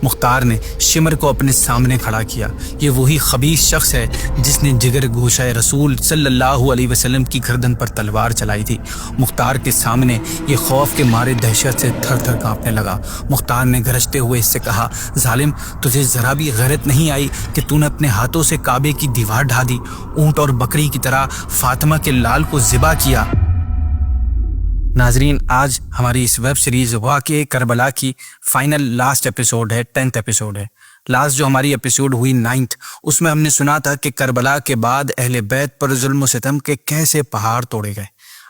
مختار نے شمر کو اپنے سامنے کھڑا کیا۔ یہ وہی خبیث شخص ہے جس نے جگر گوشہ رسول صلی اللہ علیہ وسلم کی گردن پر تلوار چلائی تھی۔ مختار کے سامنے یہ خوف کے مارے دہشت سے تھر تھر کانپنے لگا۔ مختار نے گرجتے ہوئے اس سے کہا، ظالم، تجھے ذرا بھی غیرت نہیں آئی کہ تو نے اپنے ہاتھوں سے کعبے کی دیوار ڈھا دی، اونٹ اور بکری کی طرح فاطمہ کے لال کو ذبح کیا۔ ناظرین، آج ہماری اس ویب سیریز واقعہ کربلا کی فائنل لاسٹ ایپیسوڈ ہے، 10th ایپیسوڈ ہے۔ لاسٹ جو ہماری ایپیسوڈ ہوئی 9th، اس میں ہم نے سنا تھا کہ کربلا کے بعد اہل بیت پر ظلم و ستم کے کیسے پہاڑ توڑے گئے۔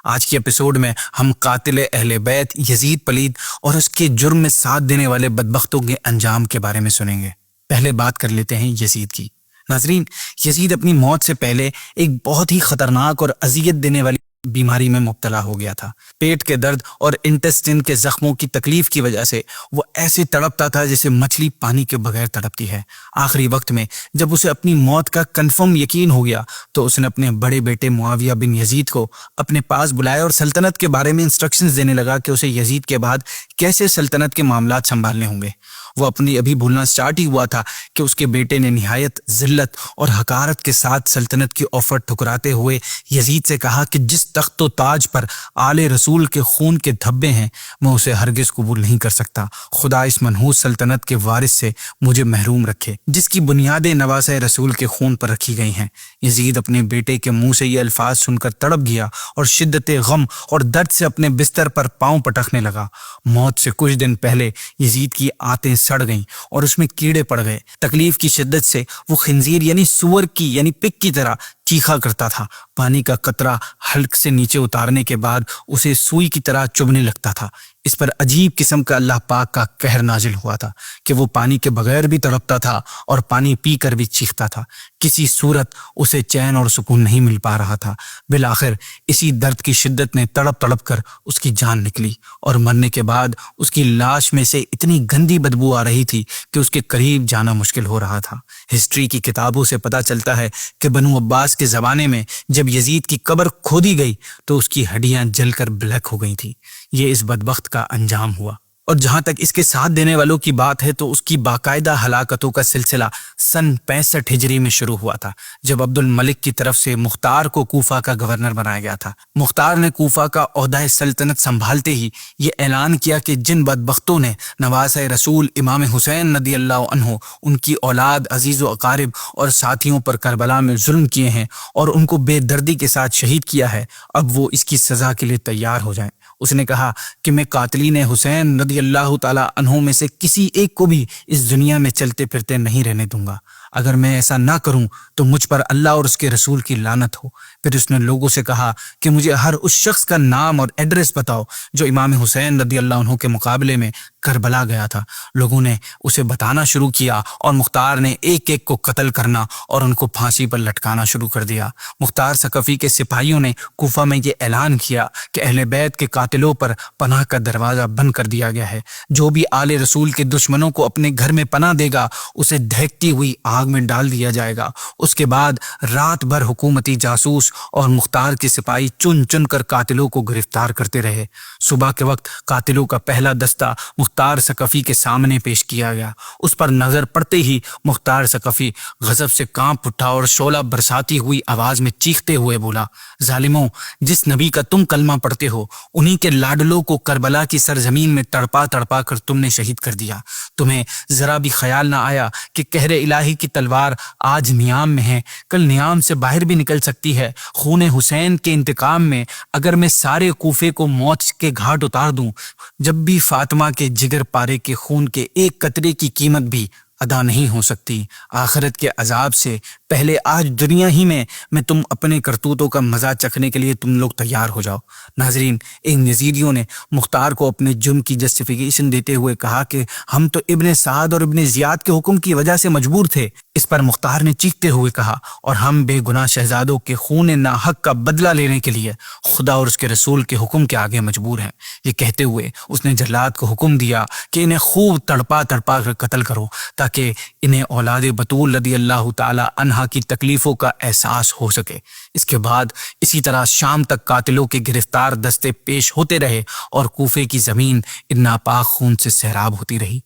آج کی ایپیسوڈ میں ہم قاتل اہل بیت یزید پلید اور اس کے جرم میں ساتھ دینے والے بدبختوں کے انجام کے بارے میں سنیں گے۔ پہلے بات کر لیتے ہیں یزید کی۔ ناظرین، یزید اپنی موت سے پہلے ایک بہت ہی خطرناک اور اذیت دینے والی بیماری میں مبتلا ہو گیا تھا۔ پیٹ کے درد اور انٹسٹن کے زخموں کی تکلیف کی وجہ سے وہ ایسے تڑپتا تھا جیسے مچھلی پانی کے بغیر تڑپتی ہے۔ آخری وقت میں جب اسے اپنی موت کا کنفرم یقین ہو گیا تو اس نے اپنے بڑے بیٹے معاویہ بن یزید کو اپنے پاس بلایا اور سلطنت کے بارے میں انسٹرکشنز دینے لگا کہ اسے یزید کے بعد کیسے سلطنت کے معاملات سنبھالنے ہوں گے۔ وہ اپنی ابھی بھولنا سٹارٹ ہی ہوا تھا کہ اس کے بیٹے نے نہایت ذلت اور حقارت کے ساتھ سلطنت کی آفر ٹھکراتے ہوئے یزید سے کہا کہ جس تخت و تاج پر آل رسول کے خون کے دھبے ہیں میں اسے ہرگز قبول نہیں کر سکتا۔ خدا اس منحوس سلطنت کے وارث سے مجھے محروم رکھے جس کی بنیادیں نواسہ رسول کے خون پر رکھی گئی ہیں۔ یزید اپنے بیٹے کے منہ سے یہ الفاظ سن کر تڑپ گیا اور شدت غم اور درد سے اپنے بستر پر پاؤں پٹکنے لگا۔ موت سے کچھ دن پہلے یزید کی آنتیں سڑ گئیں اور اس میں کیڑے پڑ گئے۔ تکلیف کی شدت سے وہ خنزیر یعنی سور کی یعنی پگ کی طرح چیخا کرتا تھا۔ پانی کا قطرہ حلق سے نیچے اتارنے کے بعد اسے سوئی کی طرح چبھنے لگتا تھا۔ اس پر عجیب قسم کا اللہ پاک کا قہر نازل ہوا تھا کہ وہ پانی کے بغیر بھی تڑپتا تھا اور پانی پی کر بھی چیختا تھا۔ کسی صورت اسے چین اور سکون نہیں مل پا رہا تھا۔ بالآخر اسی درد کی شدت نے تڑپ تڑپ کر اس کی جان نکلی اور مرنے کے بعد اس کی لاش میں سے اتنی گندی بدبو آ رہی تھی کہ اس کے قریب جانا مشکل ہو رہا تھا۔ ہسٹری کی کتابوں سے پتہ چلتا ہے کہ بنو عباس کے زمانے میں جب یزید کی قبر کھودی گئی تو اس کی ہڈیاں جل کر بلیک ہو گئی تھیں۔ یہ اس بدبخت کا انجام ہوا۔ اور جہاں تک اس کے ساتھ دینے والوں کی بات ہے تو اس کی باقاعدہ ہلاکتوں کا سلسلہ سن 65 ہجری میں شروع ہوا تھا جب عبد الملک کی طرف سے مختار کو کوفہ کا گورنر بنایا گیا تھا۔ مختار نے کوفہ کا عہدہ سلطنت سنبھالتے ہی یہ اعلان کیا کہ جن بدبختوں نے نواسہ رسول امام حسین رضی اللہ عنہ، ان کی اولاد، عزیز و اقارب اور ساتھیوں پر کربلا میں ظلم کیے ہیں اور ان کو بے دردی کے ساتھ شہید کیا ہے، اب وہ اس کی سزا کے لیے تیار ہو جائیں۔ اس نے کہا کہ میں قاتلین حسین رضی اللہ تعالی عنہ میں سے کسی ایک کو بھی اس دنیا میں چلتے پھرتے نہیں رہنے دوں گا۔ اگر میں ایسا نہ کروں تو مجھ پر اللہ اور اس کے رسول کی لعنت ہو۔ پھر اس نے لوگوں سے کہا کہ مجھے ہر اس شخص کا نام اور ایڈریس بتاؤ جو امام حسین رضی اللہ عنہ کے مقابلے میں کربلا گیا تھا۔ لوگوں نے اسے بتانا شروع کیا اور مختار نے ایک ایک کو قتل کرنا اور ان کو پھانسی پر لٹکانا شروع کر دیا۔ مختار ثقفی کے سپاہیوں نے کوفہ میں یہ اعلان کیا کہ اہل بیت کے قاتلوں پر پناہ کا دروازہ بند کر دیا گیا ہے۔ جو بھی آل رسول کے دشمنوں کو اپنے گھر میں پناہ دے گا اسے دہکتی ہوئی آگ میں ڈال دیا جائے گا۔ اس کے بعد رات بھر حکومتی جاسوس اور مختار کے سپاہی چن چن کر قاتلوں کو گرفتار کرتے رہے۔ صبح کے وقت قاتلوں کا پہلا دستہ مختار ثقفی کے سامنے پیش کیا گیا۔ اس پر نظر پڑتے ہی مختار ثقفی غضب سے کانپ اٹھا اور شعلہ برساتی ہوئی آواز میں چیختے ہوئے بولا، ظالموں، جس نبی کا تم کلمہ پڑھتے ہو انہی کے لاڈلوں کو کربلا کی سرزمین میں تڑپا تڑپا کر تم نے شہید کر دیا۔ تمہیں ذرا بھی خیال نہ آیا کہ قہر الہی کی تلوار آج نیام میں ہے، کل نیام سے باہر بھی نکل سکتی ہے۔ خون حسین کے انتقام میں اگر میں سارے کوفے کو موت کے گھاٹ اتار دوں، جب بھی فاطمہ کے جگر پارے کے خون کے ایک قطرے کی قیمت بھی ادا نہیں ہو سکتی، آخرت کے عذاب سے پہلے آج دنیا ہی میں تم اپنے کرتوتوں کا مزہ چکھنے کے لیے تم لوگ تیار ہو جاؤ۔ ناظرین، ان یزیدیوں نے مختار کو اپنے جرم کی جسٹیفیکیشن دیتے ہوئے کہا کہ ہم تو ابن سعد اور ابن زیاد کے حکم کی وجہ سے مجبور تھے۔ اس پر مختار نے چیختے ہوئے کہا، اور ہم بے گناہ شہزادوں کے خون ناحق کا بدلہ لینے کے لیے خدا اور اس کے رسول کے حکم کے آگے مجبور ہیں۔ یہ کہتے ہوئے اس نے جلاد کو حکم دیا کہ انہیں خوب تڑپا تڑپا کر قتل کرو تاکہ انہیں اولاد بطول رضی اللہ تعالی عنہا کی تکلیفوں کا احساس ہو سکے۔ اس کے بعد اسی طرح شام تک قاتلوں کے گرفتار دستے پیش ہوتے رہے اور کوفے کی زمین ان ناپاک خون سے سیراب ہوتی رہی۔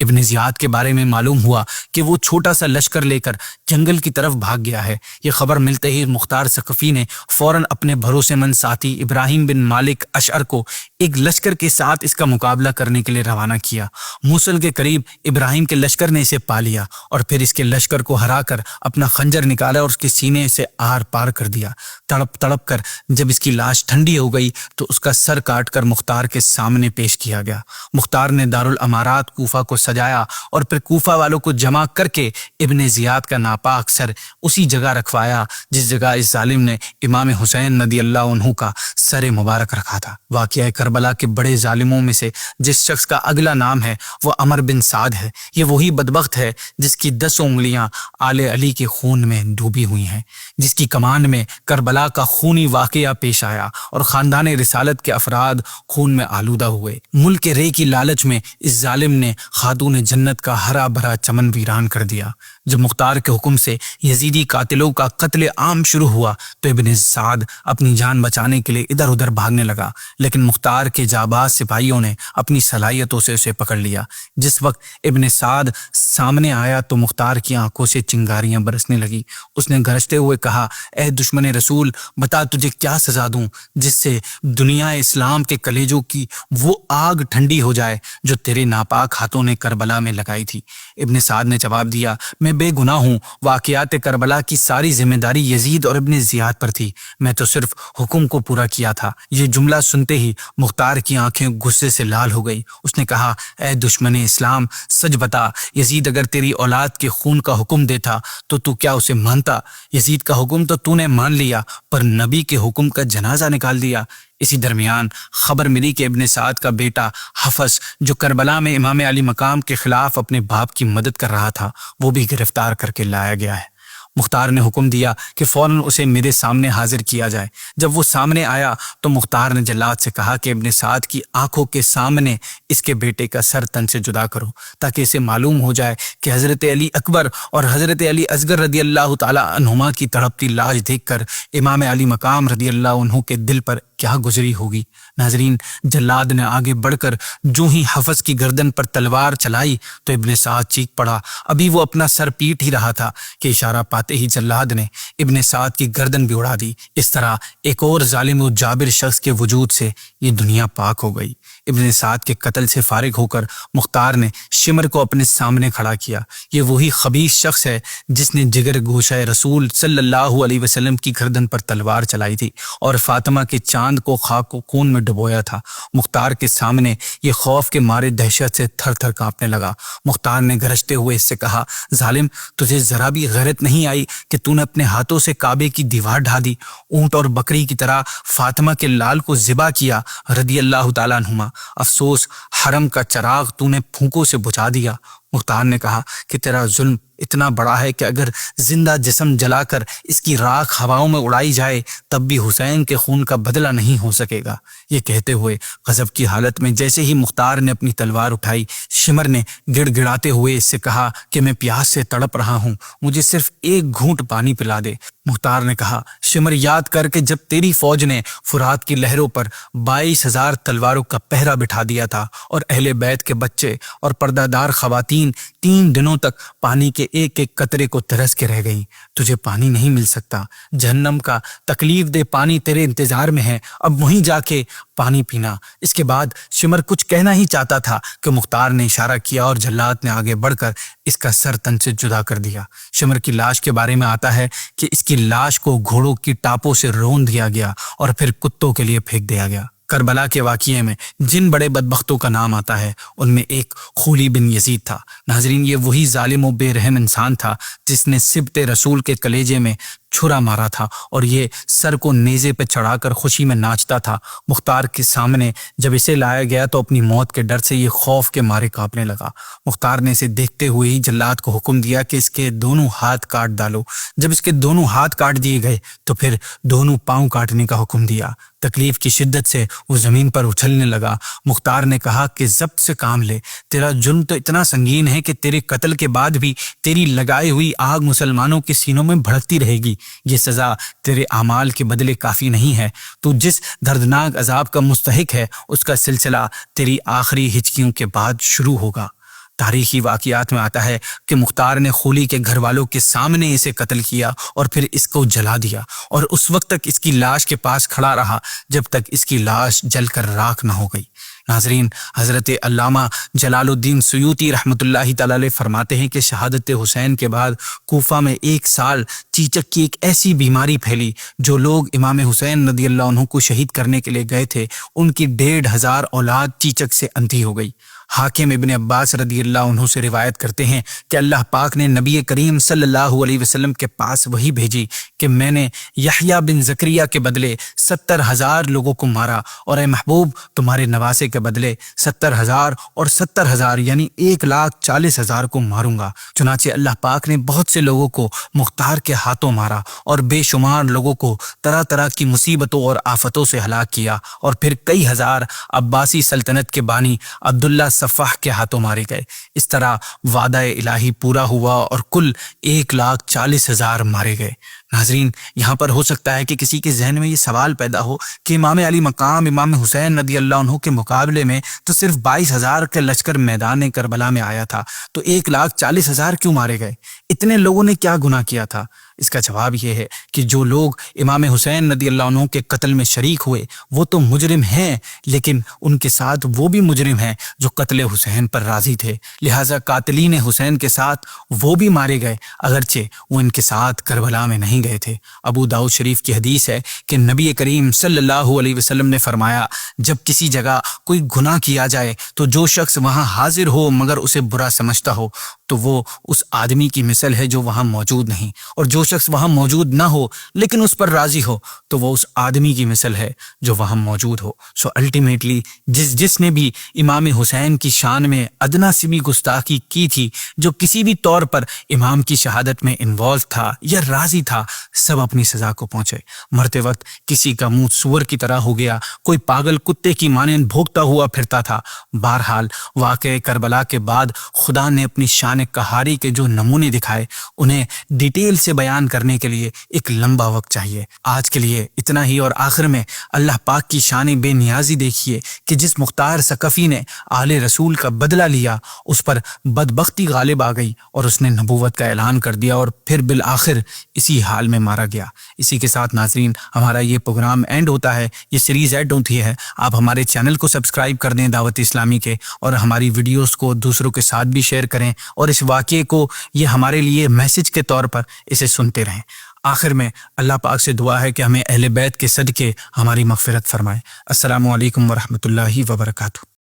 ابن زیاد کے بارے میں معلوم ہوا کہ وہ چھوٹا سا لشکر لے کر جنگل کی طرف بھاگ گیا ہے۔ یہ خبر ملتے ہی مختار ثقفی نے فوراً اپنے بھروسے مند ساتھی ابراہیم بن مالک اشعر کو ایک لشکر کے ساتھ اس کا مقابلہ کرنے کے لیے روانہ کیا۔ موصل کے قریب ابراہیم کے لشکر نے اسے پا لیا اور پھر اس کے لشکر کو ہرا کر اپنا خنجر نکالا اور اس کے سینے سے آر پار کر دیا۔ تڑپ تڑپ کر جب اس کی لاش ٹھنڈی ہو گئی تو اس کا سر کاٹ کر مختار کے سامنے پیش کیا گیا۔ مختار نے دارالامارات کوفہ کو سجایا اور پھر کوفہ والوں کو جمع کر کے ابن زیاد کا ناپاک سر اسی جگہ رکھوایا جس جگہ اس ظالم نے امام حسین رضی اللہ عنہ کا سر مبارک رکھا تھا۔ واقعہ کربلا کے بڑے ظالموں میں سے جس شخص کا اگلا نام ہے وہ عمر بن سعد ہے۔ یہ وہی بدبخت ہے جس کی 10 انگلیاں آل علی کے خون میں ڈوبی ہوئی ہیں، جس کی کمان میں کربلا کا خونی واقعہ پیش آیا اور خاندان رسالت کے افراد خون میں آلودہ ہوئے۔ ملک رے کی لالچ میں اس ظالم نے خاتون جنت کا ہرا بھرا چمن ویران کر دیا۔ جب مختار کے حکم سے یزیدی قاتلوں کا قتل عام شروع ہوا تو ابن سعد اپنی جان بچانے کے لیے ادھر ادھر بھاگنے لگا، لیکن مختار کے جاباز سپاہیوں نے اپنی صلاحیتوں سے اسے پکڑ لیا۔ جس وقت ابن سعد سامنے آیا تو مختار کی آنکھوں سے چنگاریاں برسنے لگی۔ اس نے گرجتے ہوئے کہا، اے دشمن رسول، بتا تجھے کیا سزا دوں جس سے دنیا اسلام کے کلیجوں کی وہ آگ ٹھنڈی ہو جائے جو تیرے ناپاک ہاتھوں نے کربلا میں لگائی تھی۔ ابن سعد نے جواب دیا، میں بے گناہ ہوں، واقعات کربلا کی ساری ذمہ داری یزید اور ابن زیاد پر تھی، میں تو صرف حکم کو پورا کیا تھا۔ یہ جملہ سنتے ہی مختار کی آنکھیں غصے سے لال ہو گئی۔ اس نے کہا، اے دشمن اسلام، سچ بتا، یزید اگر تیری اولاد کے خون کا حکم دیتا تو کیا اسے مانتا؟ یزید کا حکم تو نے مان لیا، پر نبی کے حکم کا جنازہ نکال دیا۔ اسی درمیان خبر ملی کہ ابن سعد کا بیٹا حفص جو کربلا میں امام علی مقام کے خلاف اپنے باپ کی مدد کر رہا تھا وہ بھی گرفتار کر کے لایا گیا ہے۔ مختار نے حکم دیا کہ فوراً اسے میرے سامنے حاضر کیا جائے۔ جب وہ سامنے آیا تو مختار نے جلاد سے کہا کہ ابن سعد کی آنکھوں کے سامنے اس کے بیٹے کا سر تن سے جدا کرو تاکہ اسے معلوم ہو جائے کہ حضرت علی اکبر اور حضرت علی اصغر رضی اللہ تعالی عنہما کی تڑپتی لاش دیکھ کر امام علی مقام رضی اللہ عنہ کے دل پر کیا گزری ہوگی۔ ناظرین، جلاد نے آگے بڑھ کر جو ہی حفص کی گردن پر تلوار چلائی تو ابن سعد چیخ پڑا۔ ابھی وہ اپنا سر پیٹ ہی رہا تھا کہ اشارہ پاتے ہی جلاد نے ابن سعد کی گردن بھی اڑا دی۔ اس طرح ایک اور ظالم و جابر شخص کے وجود سے یہ دنیا پاک ہو گئی۔ ابن سعد کے قتل سے فارغ ہو کر مختار نے شمر کو اپنے سامنے کھڑا کیا۔ یہ وہی خبیث شخص ہے جس نے جگر گوشہ رسول صلی اللہ علیہ وسلم کی گردن پر تلوار چلائی تھی اور فاطمہ کے چاند کو خاک و خون میں ڈبویا تھا۔ مختار کے سامنے یہ خوف کے مارے دہشت سے تھر تھر کانپنے لگا۔ مختار نے گرجتے ہوئے اس سے کہا، ظالم، تجھے ذرا بھی غیرت نہیں آئی کہ تو نے اپنے ہاتھوں سے کعبے کی دیوار ڈھا دی، اونٹ اور بکری کی طرح فاطمہ کے لال کو ذبح کیا رضی اللہ تعالیٰ عنہما۔ افسوس، حرم کا چراغ تو نے پھونکوں سے بجھا دیا۔ مختار نے کہا کہ تیرا ظلم اتنا بڑا ہے کہ اگر زندہ جسم جلا کر اس کی راکھ ہواؤں میں اڑائی جائے تب بھی حسین کے خون کا بدلہ نہیں ہو سکے گا۔ یہ کہتے ہوئے غضب کی حالت میں جیسے ہی مختار نے اپنی تلوار اٹھائی، شمر نے گڑ گڑاتے ہوئے اس سے کہا کہ میں پیاس سے تڑپ رہا ہوں، مجھے صرف ایک گھونٹ پانی پلا دے۔ مختار نے کہا، شمر، یاد کر کے جب تیری فوج نے فرات کی لہروں پر 22,000 تلواروں کا پہرا بٹھا دیا تھا اور اہل بیت کے بچے اور پردہ دار خواتین 3 دنوں تک پانی کے ایک ایک قطرے کو ترس کے رہ گئیں، تجھے پانی نہیں مل سکتا، جہنم کا تکلیف دہ پانی تیرے انتظار میں ہے، اب وہیں جا کے پانی پینا۔ اس کے بعد شمر کچھ کہنا ہی چاہتا تھا کہ مختار نے اشارہ کیا اور جلاد نے آگے بڑھ کر اس کا سر تن سے جدا کر دیا۔ شمر کی لاش کے بارے میں آتا ہے کہ اس کی لاش کو گھوڑوں کی ٹاپوں سے رون دیا گیا اور پھر کتوں کے لیے پھینک دیا گیا۔ کربلا کے واقعے میں جن بڑے بدبختوں کا نام آتا ہے ان میں ایک خولی بن یزید تھا۔ ناظرین، یہ وہی ظالم و بے رحم انسان تھا جس نے سبط رسول کے کلیجے میں چھرا مارا تھا اور یہ سر کو نیزے پہ چڑھا کر خوشی میں ناچتا تھا۔ مختار کے سامنے جب اسے لایا گیا تو اپنی موت کے ڈر سے یہ خوف کے مارے کانپنے لگا۔ مختار نے اسے دیکھتے ہوئے ہی جلاد کو حکم دیا کہ اس کے دونوں ہاتھ کاٹ ڈالو۔ جب اس کے دونوں ہاتھ کاٹ دیے گئے تو پھر دونوں پاؤں کاٹنے کا حکم دیا۔ تکلیف کی شدت سے وہ زمین پر اچھلنے لگا۔ مختار نے کہا کہ ضبط سے کام لے، تیرا جرم تو اتنا سنگین ہے کہ تیرے قتل کے بعد بھی تیری لگائی ہوئی آگ مسلمانوں کے سینوں میں بھڑکتی رہے گی۔ یہ سزا تیرے اعمال کے بدلے کافی نہیں ہے۔ تو جس دردناک عذاب کا مستحق ہے اس کا سلسلہ تیری آخری ہچکیوں کے بعد شروع ہوگا۔ تاریخی واقعات میں آتا ہے کہ مختار نے خولی کے گھر والوں کے سامنے اسے قتل کیا اور پھر اس کو جلا دیا، اور اس وقت تک اس کی لاش کے پاس کھڑا رہا جب تک اس کی لاش جل کر راکھ نہ ہو گئی۔ ناظرین، حضرت علامہ جلال الدین سیوطی رحمۃ اللہ تعالی علیہ فرماتے ہیں کہ شہادت حسین کے بعد کوفہ میں 1 سال چیچک کی ایک ایسی بیماری پھیلی، جو لوگ امام حسین رضی اللہ عنہ کو شہید کرنے کے لیے گئے تھے ان کی 1,500 اولاد چیچک سے اندھی ہو گئی۔ حاکم ابن عباس رضی اللہ عنہ سے روایت کرتے ہیں کہ اللہ پاک نے نبی کریم صلی اللہ علیہ وسلم کے پاس وحی بھیجی کہ میں نے یحییٰ بن زکریا کے بدلے 70,000 لوگوں کو مارا، اور اے محبوب تمہارے نواسے کے بدلے 70,000 اور 70,000 یعنی 1,40,000 کو ماروں گا۔ چنانچہ اللہ پاک نے بہت سے لوگوں کو مختار کے ہاتھوں مارا اور بے شمار لوگوں کو طرح طرح کی مصیبتوں اور آفتوں سے ہلاک کیا، اور پھر کئی ہزار عباسی سلطنت کے بانی عبداللہ صفاح کے ہاتھوں مارے گئے۔ اس طرح وعدہ الہی پورا ہوا اور کل 1,40,000 مارے گئے۔ ناظرین، یہاں پر ہو سکتا ہے کہ کسی کے ذہن میں یہ سوال پیدا ہو کہ امام علی مقام امام حسین رضی اللہ عنہ کے مقابلے میں تو صرف 22,000 کا لشکر میدان کربلا میں آیا تھا، تو 1,40,000 کیوں مارے گئے؟ اتنے لوگوں نے کیا گناہ کیا تھا؟ اس کا جواب یہ ہے کہ جو لوگ امام حسین رضی اللہ عنہ کے قتل میں شریک ہوئے وہ تو مجرم ہیں، لیکن ان کے ساتھ وہ بھی مجرم ہیں جو قتل حسین پر راضی تھے، لہٰذا قاتلین حسین کے ساتھ وہ بھی مارے گئے، اگرچہ وہ ان کے ساتھ کربلا میں نہیں گئے تھے۔ ابو داؤد شریف کی حدیث ہے کہ نبی کریم صلی اللہ علیہ وسلم نے فرمایا، جب کسی جگہ کوئی گناہ کیا جائے تو جو شخص وہاں حاضر ہو مگر اسے برا سمجھتا ہو تو وہ اس آدمی کی مثل ہے جو وہاں موجود نہیں، اور جو شخص وہاں موجود نہ ہو لیکن اس پر راضی ہو تو وہ اس آدمی کی مثل ہے جو وہاں موجود ہو۔ سو الٹیمیٹلی جس نے بھی امام حسین کی شان میں ادنا سی بھی گستاخی کی تھی، جو کسی بھی طور پر امام کی شہادت میں انوالو تھا یا راضی تھا، سب اپنی سزا کو پہنچے۔ مرتے وقت کسی کا منہ سور کی طرح ہو گیا، کوئی پاگل کتے کی مانند بھونکتا ہوا پھرتا تھا۔ بہرحال واقعہ کربلا کے بعد خدا نے اپنی شان قہاری کے جو نمونے دکھائے انہیں ڈیٹیل سے بیان کرنے کے لیے ایک لمبا وقت چاہیے۔ آج کے لیے اتنا ہی، اور آخر میں اللہ پاک کی شان بے نیازی دیکھیے کہ جس مختار ثقفی نے آل رسول کا بدلہ لیا اس پر بدبختی غالب آ گئی اور اس نے نبوت کا اعلان کر دیا اور پھر بالآخر اسی حال میں مارا گیا۔ اسی کے ساتھ ناظرین ہمارا یہ پروگرام اینڈ ہوتا ہے، یہ سیریز اینڈ ہوتی ہے۔ آپ ہمارے چینل کو سبسکرائب کر دیں دعوت اسلامی کے، اور ہماری ویڈیوز کو دوسروں کے ساتھ بھی شیئر کریں، اور اس واقعے کو یہ ہمارے لیے میسج کے طور پر اسے سنتے رہیں۔ آخر میں اللہ پاک سے دعا ہے کہ ہمیں اہل بیت کے صدقے ہماری مغفرت فرمائے۔ السلام علیکم ورحمۃ اللہ وبرکاتہ۔